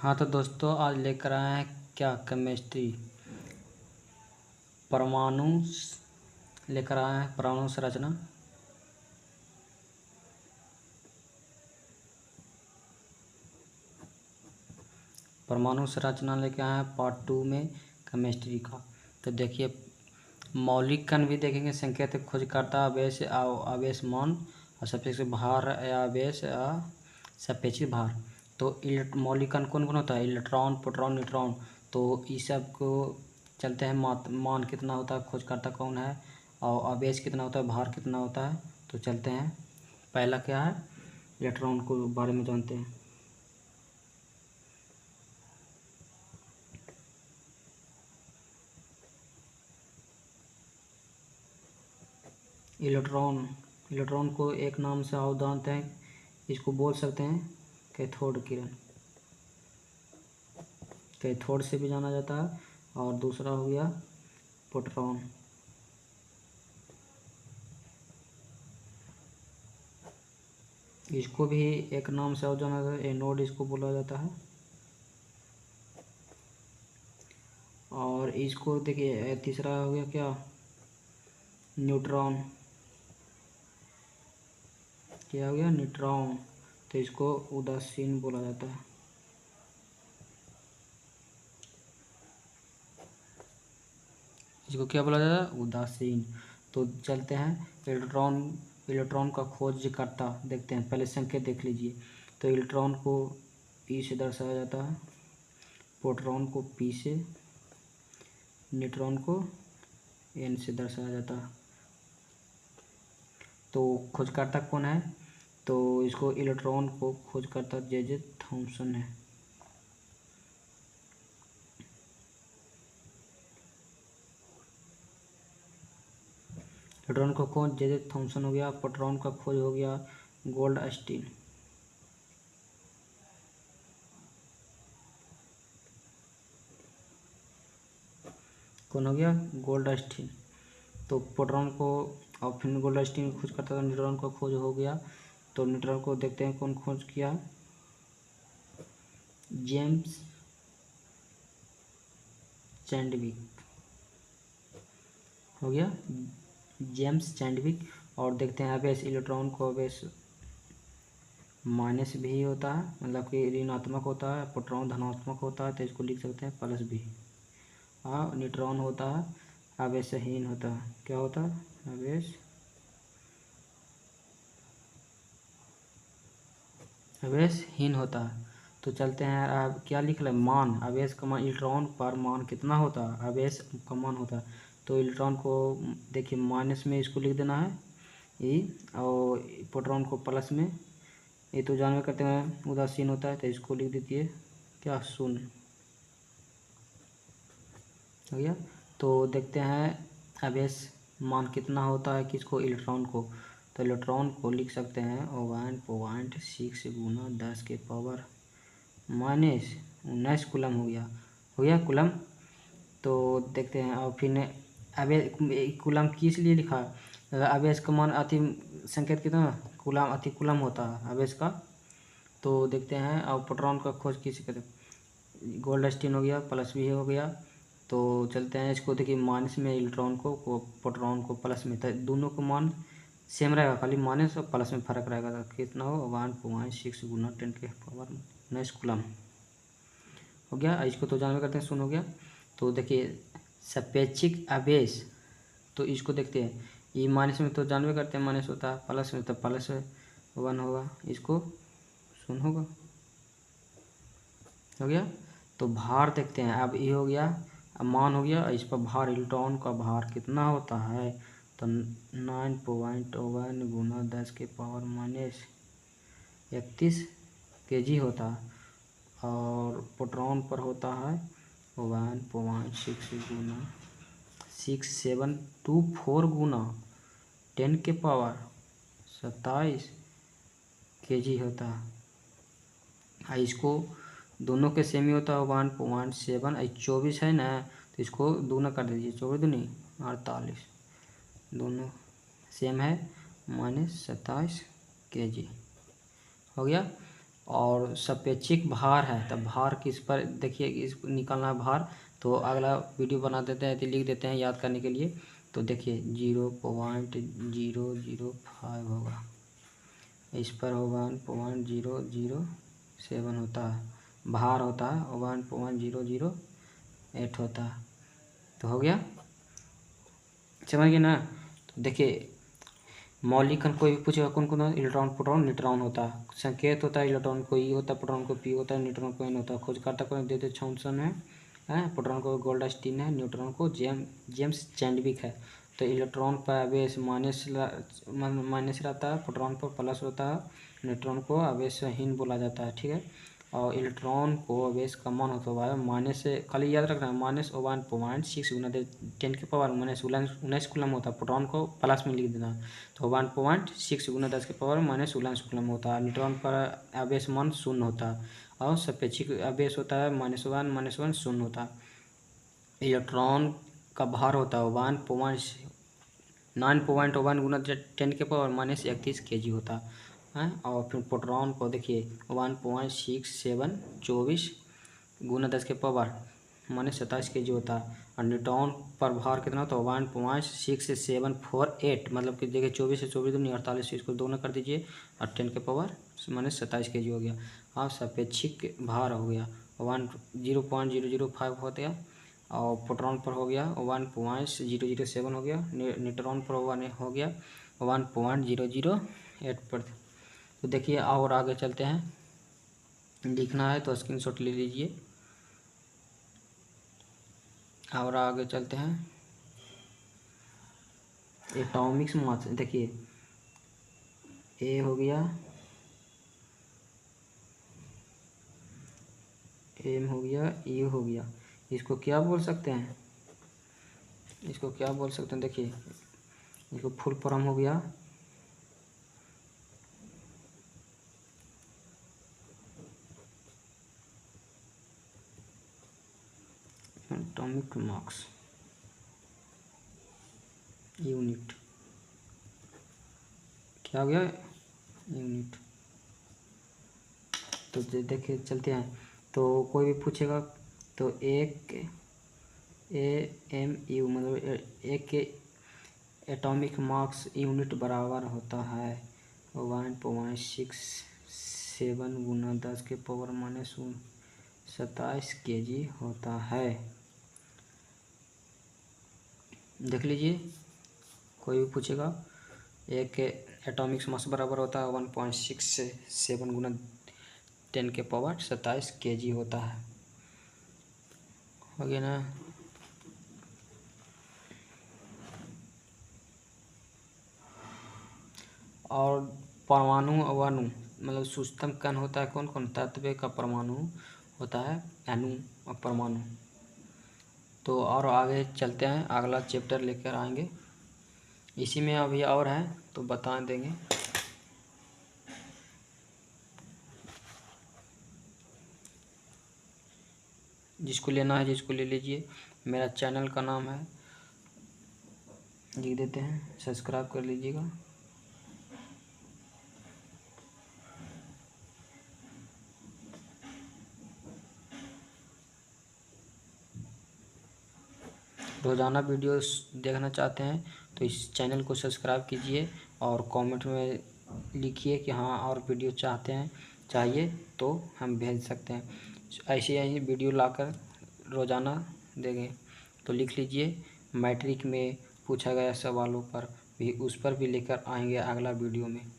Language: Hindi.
हाँ तो दोस्तों आज लेकर आए हैं क्या केमिस्ट्री परमाणु लेकर आए हैं परमाणु संरचना। परमाणु संरचना लेकर आए हैं पार्ट 2 में केमिस्ट्री का। तो देखिए मौलिक कण भी देखेंगे, संकेत खोजकर्ता आवेश आवेश मान और सापेक्ष भार या आवेश या सापेक्षिक भार। तो मौलिक कण कौन कौन होता है? Electron, proton, neutron. तो इस सब को चलते हैं मान कितना होता है, खोजकर्ता कौन है, और आवेश कितना होता है, भार कितना होता है। तो चलते हैं, पहला क्या है, इलेक्ट्रॉन को बारे में जानते हैं। इलेक्ट्रॉन को एक नाम से और जानते हैं, इसको बोल सकते हैं कैथोड किरण, कैथोड से भी जाना जाता है। और दूसरा हो गया प्रोटॉन, इसको भी एक नाम से और जाना जाता है, एनोड इसको बोला जाता है। और इसको देखिए तीसरा हो गया क्या, न्यूट्रॉन, क्या हो गया, न्यूट्रॉन। तो इसको उदासीन बोला जाता है। इसको क्या बोला जाता है, उदासीन। तो चलते हैं इलेक्ट्रॉन का खोजकर्ता देखते हैं, पहले संकेत देख लीजिए। तो इलेक्ट्रॉन को ई से दर्शाया जाता है, प्रोटॉन को पी से, न्यूट्रॉन को एन से दर्शाया जाता है। तो खोजकर्ता कौन है, तो इसको इलेक्ट्रॉन को खोजकर्ता जे थॉमसन है। इलेक्ट्रॉन का खोज जे थॉमसन हो गया। प्रोटॉन का खोज हो गया गोल्डस्टीन। कौन हो गया, गोल्डस्टीन। तो प्रोटॉन को और फिर गोल्डस्टीन खोज करता था, न्यूट्रॉन का खोज हो गया। तो न्यूट्रॉन को देखते हैं कौन खोज किया, जेम्स चैडविक हो गया, जेम्स चैडविक। और देखते हैं आवेश, इलेक्ट्रॉन को आवेश माइनस भी होता है, मतलब कि ऋणात्मक होता है। प्रोटॉन धनात्मक होता है, तो इसको लिख सकते हैं प्लस भी। और न्यूट्रॉन होता है आवेशहीन होता है। क्या होता है, आवेशहीन होता है। तो चलते हैं, अब क्या लिख लें, मान, आवेश का मान, इलेक्ट्रॉन पर मान कितना होता है, आवेश का मान होता है। तो इलेक्ट्रॉन को देखिए माइनस में इसको लिख देना है ई, और प्रोटॉन को प्लस में। ये तो जानवे करते हैं उदासीन होता है, तो इसको लिख दीजिए क्या, शून्य हो गया। तो देखते हैं आवेश मान कितना होता है किसको, इलेक्ट्रॉन को। तो इलेक्ट्रॉन को लिख सकते हैं 1.6 गुना 10 के पावर माइनस 19 कूलम हो गया कूलम। तो देखते हैं, और फिर आवेश कूलम किस लिए लिखा है, आवेश का मान अति संकेत कितना, कूलम, अति कूलम होता है आवेश का। तो देखते हैं, और प्रोटॉन का खोज किस कहते हैं, गोल्डस्टीन हो गया, प्लस भी हो गया। तो चलते हैं, इसको देखिए माइनस में इलेक्ट्रॉन को प्रोटॉन को प्लस में, तो दोनों को मान सेम रहेगा, खाली माइनस और प्लस में फर्क रहेगा। तो कितना हो, 1.6 गुना 10 के पावर 19 कूलम हो गया। इसको तो जानवे करते हैं, शून्य हो गया। तो देखिए सापेक्षिक आवेश, तो इसको देखते हैं, ये माइनस में तो जानवे करते हैं माइनस होता है, प्लस में तो प्लस 1 होगा, इसको शून्य होगा, हो गया। तो भार देखते हैं, अब ये हो गया, अब मान हो गया, इस पर भार, इलेक्ट्रॉन का भार कितना होता है, तो 9.1 गुना 10 के पावर माइनस 31 kg होता है। और प्रोटॉन पर होता है 1.6 गुना 6724 गुना 10 के पावर 27 kg होता है। इसको दोनों के सेम ही होता है, 1.7, 24 है ना, तो इसको दूना कर दीजिए, 24 दूनी 48, दोनों सेम है, -27 kg हो गया। और सापेक्षिक भार है, तब भार किस पर देखिए इस निकालना है भार, तो अगला वीडियो बना देते हैं, तो लिख देते हैं याद करने के लिए। तो देखिए 0.005 होगा, इस पर 1.007 होता है, भार होता है 1.008 होता है। तो हो गया, समझ गए ना। तो देखिए मौलिक कण कोई भी पूछेगा कौन कौन होता है, इलेक्ट्रॉन प्रोटॉन न्यूट्रॉन होता है, संकेत होता है इलेक्ट्रॉन को ई होता है, प्रोटॉन को पी होता है, न्यूट्रॉन को एन होता है। खोजकर्ता को देते थॉम्सन है, प्रोटॉन को गोल्डस्टीन है, न्यूट्रॉन को जेम्स चैडविक है। तो इलेक्ट्रॉन पर आवेश माइनस रहता है, प्रोटॉन पर प्लस होता है, न्यूट्रॉन को आवेशहीन बोला जाता है, ठीक है। और इलेक्ट्रॉन को आवेश का मान होता है माइनस से, खाली याद रखना है -1.6 गुना 10 की पावर -19 कूलम होता है, प्रोटॉन को प्लस में लिख देना। तो 1.6 गुना 10 की पावर -19 कूलम होता है। न्यूट्रॉन पर आवेश मान शून्य होता है और सापेक्षिक आवेश होता है -1 शून्य होता है। इलेक्ट्रॉन का भार होता है 9.1 गुना 10 के पावर -31 kg होता है। और फिर प्रोटॉन को देखिए 1.6724 गुना 10 के पावर -27 kg होता है। और न्यूट्रॉन पर भार कितना होता है 1.6748, मतलब कि देखिए 24 से 24 दूनी 48, इसको दोनों कर दीजिए और 10 के पावर -27 kg हो गया। और सापेक्षिक भार हो गया 0.005 हो गया। और प्रोटॉन पर हो गया 1.007 हो गया, न्यूट्रॉन पर हो गया 1.008 पर। तो देखिए और आगे चलते हैं, लिखना है तो स्क्रीनशॉट ले लीजिए। और आगे चलते हैं, एटॉमिक मास देखिए ए हो गया, एम हो गया, ई हो गया। इसको क्या बोल सकते हैं, इसको क्या बोल सकते हैं, देखिए इसको फुल फॉर्म हो गया एटॉमिक मास यूनिट, क्या हो गया यूनिट। तो देखिए चलते हैं, तो कोई भी पूछेगा तो एक AMU मतलब एक एटॉमिक मास यूनिट बराबर होता है 1.67 गुना 10 के पावर -27 kg होता है। देख लीजिए कोई भी पूछेगा, एक एटॉमिक मास बराबर होता है 1.67 गुना 10 के पावर 27 kg होता है। हो गया ना। और परमाणु अणु मतलब सूक्ष्मतम कण होता है कौन कौन, तत्व का परमाणु होता है अणु और परमाणु। तो और आगे चलते हैं, अगला चैप्टर लेकर आएंगे, इसी में अभी और है तो बता देंगे। जिसको लेना है जिसको ले लीजिए। मेरा चैनल का नाम है, लिख देते हैं, सब्सक्राइब कर लीजिएगा। रोज़ाना वीडियोस देखना चाहते हैं तो इस चैनल को सब्सक्राइब कीजिए और कमेंट में लिखिए कि हाँ और वीडियो चाहिए तो हम भेज सकते हैं। ऐसे ही वीडियो लाकर रोज़ाना देंगे। तो लिख लीजिए, मैट्रिक में पूछा गया सवालों पर भी उस पर भी लेकर आएंगे अगला वीडियो में।